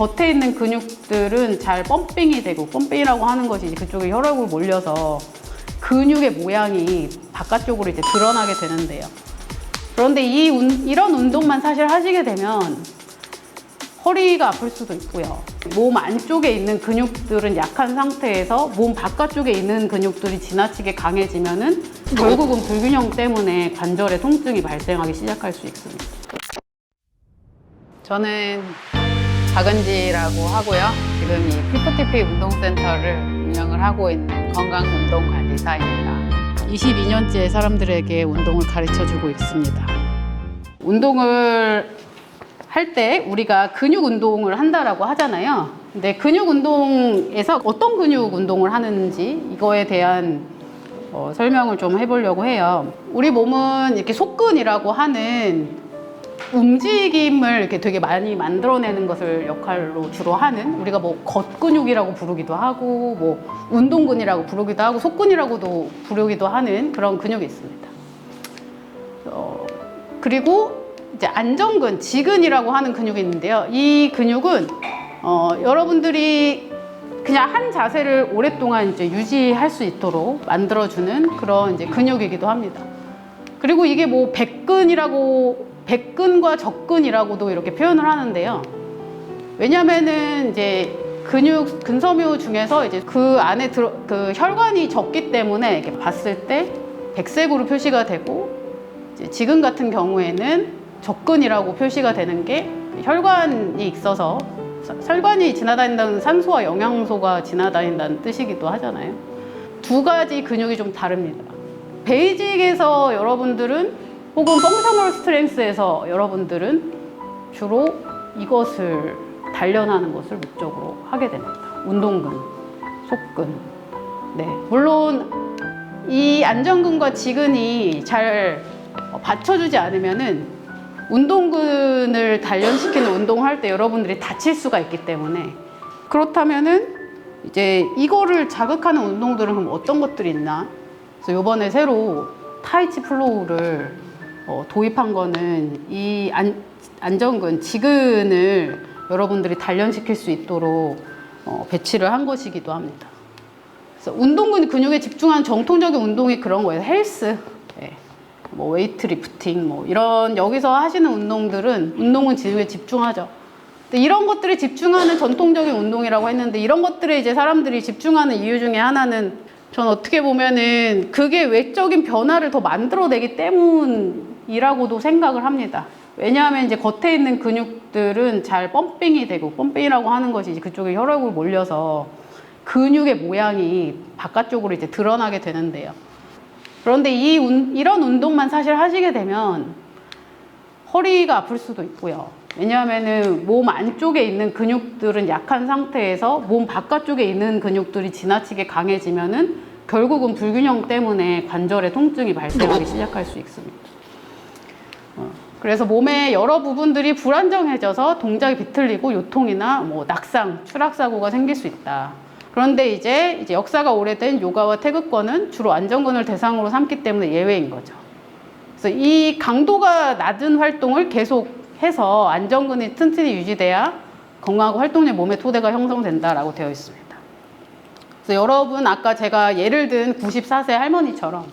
겉에 있는 근육들은 잘 펌핑이 되고, 펌핑이라고 하는 것이 이제 그쪽에 혈액으로 몰려서 근육의 모양이 바깥쪽으로 이제 드러나게 되는데요. 그런데 이런 운동만 사실 하시게 되면 허리가 아플 수도 있고요. 몸 안쪽에 있는 근육들은 약한 상태에서 몸 바깥쪽에 있는 근육들이 지나치게 강해지면은 결국은 불균형 때문에 관절에 통증이 발생하기 시작할 수 있습니다. 저는 박은지라고 하고요. 지금 이 피프티피 운동센터를 운영을 하고 있는 건강운동관리사입니다. 22년째 사람들에게 운동을 가르쳐주고 있습니다. 운동을 할 때 우리가 근육 운동을 한다라고 하잖아요. 근데 근육 운동에서 어떤 근육 운동을 하는지 이거에 대한 설명을 좀 해보려고 해요. 우리 몸은 이렇게 속근이라고 하는 움직임을 이렇게 되게 많이 만들어내는 것을 역할로 주로 하는, 우리가 뭐 겉근육이라고 부르기도 하고 뭐 운동근이라고 부르기도 하고 속근이라고도 부르기도 하는 그런 근육이 있습니다. 그리고 이제 안정근, 지근이라고 하는 근육이 있는데요. 이 근육은 여러분들이 그냥 한 자세를 오랫동안 이제 유지할 수 있도록 만들어주는 그런 이제 근육이기도 합니다. 그리고 이게 뭐 백근과 적근이라고도 이렇게 표현을 하는데요. 왜냐면은 이제 근섬유 중에서 이제 그 안에 그 혈관이 적기 때문에 이렇게 봤을 때 백색으로 표시가 되고, 이제 지근 같은 경우에는 적근이라고 표시가 되는 게 혈관이 있어서 혈관이 지나다닌다는 산소와 영양소가 지나다닌다는 뜻이기도 하잖아요. 두 가지 근육이 좀 다릅니다. 베이직에서 여러분들은 혹은 펑셔널 스트렝스에서 여러분들은 주로 이것을 단련하는 것을 목적으로 하게 됩니다. 운동근, 속근. 네, 물론 이 안정근과 지근이 잘 받쳐주지 않으면은 운동근을 단련시키는 운동을 할 때 여러분들이 다칠 수가 있기 때문에, 그렇다면은 이제 이거를 자극하는 운동들은 그럼 어떤 것들이 있나? 그래서 이번에 새로 타이치 플로우를 도입한 거는 이 안정근, 지근을 여러분들이 단련시킬 수 있도록 배치를 한 것이기도 합니다. 그래서 운동근 근육에 집중한 정통적인 운동이 그런 거예요. 헬스, 뭐 웨이트 리프팅, 뭐 이런 여기서 하시는 운동들은 운동은 근육에 집중하죠. 근데 이런 것들에 집중하는 전통적인 운동이라고 했는데, 이런 것들에 이제 사람들이 집중하는 이유 중에 하나는 전 어떻게 보면은 그게 외적인 변화를 더 만들어내기 때문이라고도 생각을 합니다. 왜냐하면 이제 겉에 있는 근육들은 잘 펌핑이 되고, 펌핑이라고 하는 것이 이제 그쪽에 혈액으로 몰려서 근육의 모양이 바깥쪽으로 이제 드러나게 되는데요. 그런데 이런 운동만 사실 하시게 되면 허리가 아플 수도 있고요. 왜냐하면은 몸 안쪽에 있는 근육들은 약한 상태에서 몸 바깥쪽에 있는 근육들이 지나치게 강해지면은 결국은 불균형 때문에 관절에 통증이 발생하기 시작할 수 있습니다. 그래서 몸의 여러 부분들이 불안정해져서 동작이 비틀리고 요통이나 뭐 낙상, 추락사고가 생길 수 있다. 그런데 이제 역사가 오래된 요가와 태극권은 주로 안정근을 대상으로 삼기 때문에 예외인 거죠. 그래서 이 강도가 낮은 활동을 계속 해서 안정근이 튼튼히 유지돼야 건강하고 활동력 몸의 토대가 형성된다라고 되어 있습니다. 그래서 여러분, 아까 제가 예를 든 94세 할머니처럼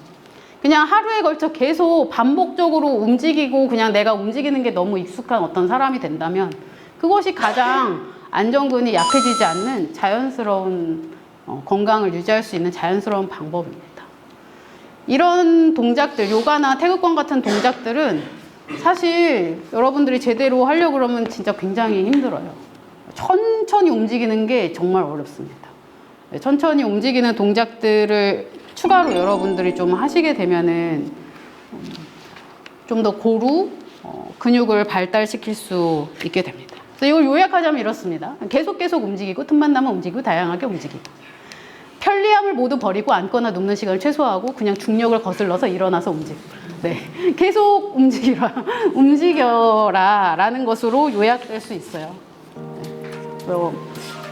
그냥 하루에 걸쳐 계속 반복적으로 움직이고 그냥 내가 움직이는 게 너무 익숙한 어떤 사람이 된다면 그것이 가장 안정근이 약해지지 않는 자연스러운 건강을 유지할 수 있는 자연스러운 방법입니다. 이런 동작들, 요가나 태극권 같은 동작들은 사실 여러분들이 제대로 하려고 그러면 진짜 굉장히 힘들어요. 천천히 움직이는 게 정말 어렵습니다. 천천히 움직이는 동작들을 추가로 여러분들이 좀 하시게 되면은 좀 더 고루 근육을 발달시킬 수 있게 됩니다. 그래서 이걸 요약하자면 이렇습니다. 계속 움직이고, 틈만 나면 움직이고, 다양하게 움직이고. 편리함을 모두 버리고 앉거나 눕는 시간을 최소화하고 그냥 중력을 거슬러서 일어나서 움직이고. 네, 계속 움직여라 라는 것으로 요약될 수 있어요. 그래서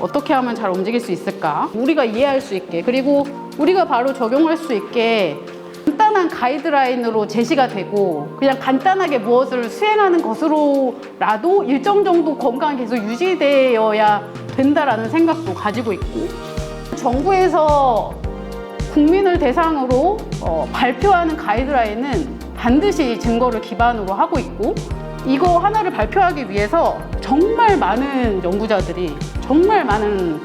어떻게 하면 잘 움직일 수 있을까? 우리가 이해할 수 있게, 그리고 우리가 바로 적용할 수 있게 간단한 단순한 가이드라인으로 제시가 되고 그냥 간단하게 무엇을 수행하는 것으로라도 일정 정도 건강이 계속 유지되어야 된다라는 생각도 가지고 있고, 정부에서 국민을 대상으로 발표하는 가이드라인은 반드시 증거를 기반으로 하고 있고, 이거 하나를 발표하기 위해서 정말 많은 연구자들이 정말 많은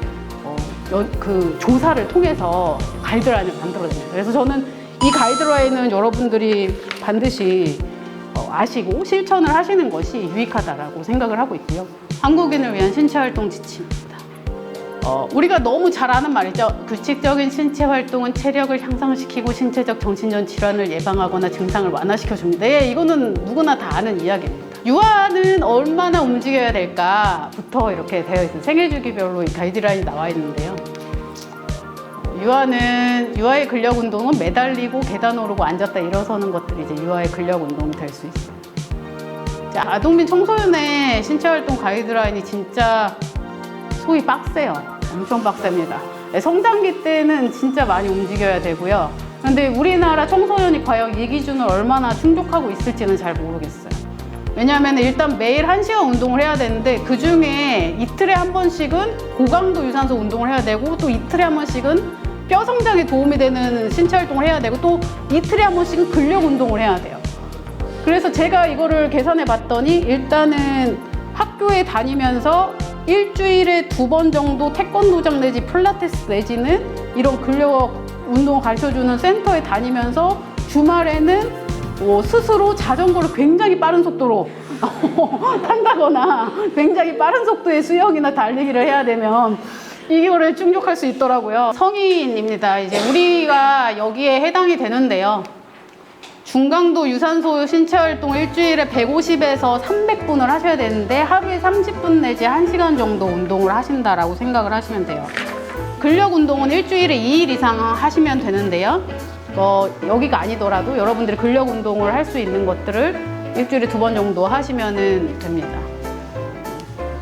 그 조사를 통해서 가이드라인을 만들어냅니다. 그래서 저는 이 가이드라인은 여러분들이 반드시 아시고 실천을 하시는 것이 유익하다라고 생각을 하고 있고요. 한국인을 위한 신체활동 지침입니다. 우리가 너무 잘 아는 말이죠. 규칙적인 신체활동은 체력을 향상시키고 신체적 정신적 질환을 예방하거나 증상을 완화시켜줍니다. 예, 이거는 누구나 다 아는 이야기입니다. 유아는 얼마나 움직여야 될까부터 이렇게 되어 있어요. 생애주기별로 이 가이드라인이 나와 있는데요. 유아의 근력 운동은 매달리고 계단 오르고 앉았다 일어서는 것들이 이제 유아의 근력 운동이 될 수 있어요. 자, 아동 및 청소년의 신체활동 가이드라인이 진짜 소위 빡세요. 엄청 빡셉니다. 성장기 때는 진짜 많이 움직여야 되고요. 근데 우리나라 청소년이 과연 이 기준을 얼마나 충족하고 있을지는 잘 모르겠어요. 왜냐하면 일단 매일 1시간 운동을 해야 되는데, 그 중에 이틀에 한 번씩은 고강도 유산소 운동을 해야 되고, 또 이틀에 한 번씩은 뼈 성장에 도움이 되는 신체 활동을 해야 되고, 또 이틀에 한 번씩은 근력 운동을 해야 돼요. 그래서 제가 이거를 계산해 봤더니 일단은 학교에 다니면서 일주일에 2번 정도 태권도장 내지 필라테스 내지는 이런 근력 운동을 가르쳐주는 센터에 다니면서 주말에는 스스로 자전거를 굉장히 빠른 속도로 탄다거나 굉장히 빠른 속도의 수영이나 달리기를 해야 되면 이거를 충족할 수 있더라고요. 성인입니다. 이제 우리가 여기에 해당이 되는데요. 중강도 유산소 신체 활동 일주일에 150에서 300분을 하셔야 되는데, 하루에 30분 내지 1시간 정도 운동을 하신다라고 생각을 하시면 돼요. 근력 운동은 일주일에 2일 이상 하시면 되는데요. 여기가 아니더라도 여러분들이 근력 운동을 할 수 있는 것들을 일주일에 2번 정도 하시면 됩니다.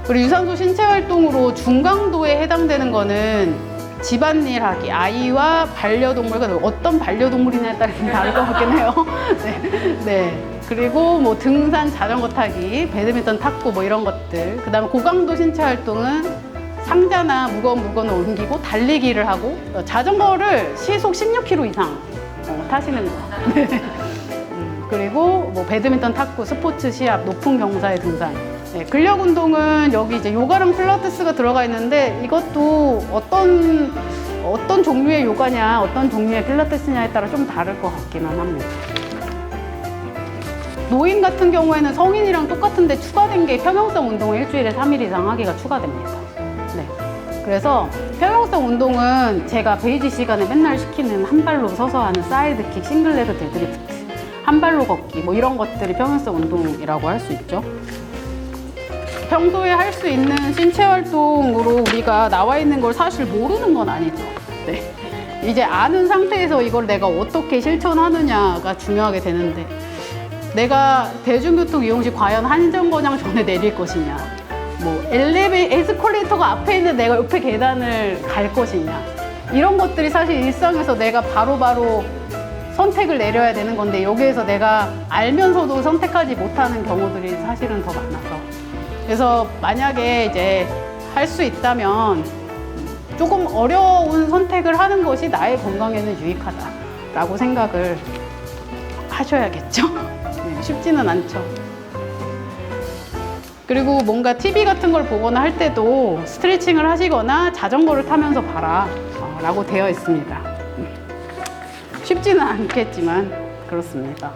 그리고 유산소 신체 활동으로 중강도에 해당되는 거는 집안일 하기, 아이와 반려동물과 어떤 반려동물이냐에 따라 다를 것 같긴 해요. 네. 그리고 뭐 등산, 자전거 타기, 배드민턴 탁구 뭐 이런 것들. 그 다음에 고강도 신체 활동은 상자나 무거운 물건을 옮기고 달리기를 하고, 자전거를 시속 16km 이상 타시는 거. 그리고 뭐 배드민턴 탁구, 스포츠 시합, 높은 경사의 등산. 네, 근력 운동은 여기 이제 요가랑 필라테스가 들어가 있는데, 이것도 어떤 종류의 요가냐, 어떤 종류의 필라테스냐에 따라 좀 다를 것 같기는 합니다. 노인 같은 경우에는 성인이랑 똑같은데 추가된 게 평형성 운동을 일주일에 3일 이상 하기가 추가됩니다. 네. 그래서 평형성 운동은 제가 베이지 시간에 맨날 시키는 한 발로 서서 하는 사이드킥, 싱글레그 데드리프트, 한 발로 걷기 뭐 이런 것들이 평형성 운동이라고 할 수 있죠. 평소에 할 수 있는 신체 활동으로 우리가 나와 있는 걸 사실 모르는 건 아니죠. 네. 이제 아는 상태에서 이걸 내가 어떻게 실천하느냐가 중요하게 되는데, 내가 대중교통 이용 시 과연 한정거장 전에 내릴 것이냐, 뭐 에스컬레이터가 앞에 있는 내가 옆에 계단을 갈 것이냐, 이런 것들이 사실 일상에서 내가 바로바로 선택을 내려야 되는 건데, 여기에서 내가 알면서도 선택하지 못하는 경우들이 사실은 더 많아서, 그래서 만약에 이제 할 수 있다면 조금 어려운 선택을 하는 것이 나의 건강에는 유익하다라고 생각을 하셔야겠죠. 네, 쉽지는 않죠. 그리고 뭔가 TV 같은 걸 보거나 할 때도 스트레칭을 하시거나 자전거를 타면서 봐라 라고 되어 있습니다. 쉽지는 않겠지만 그렇습니다.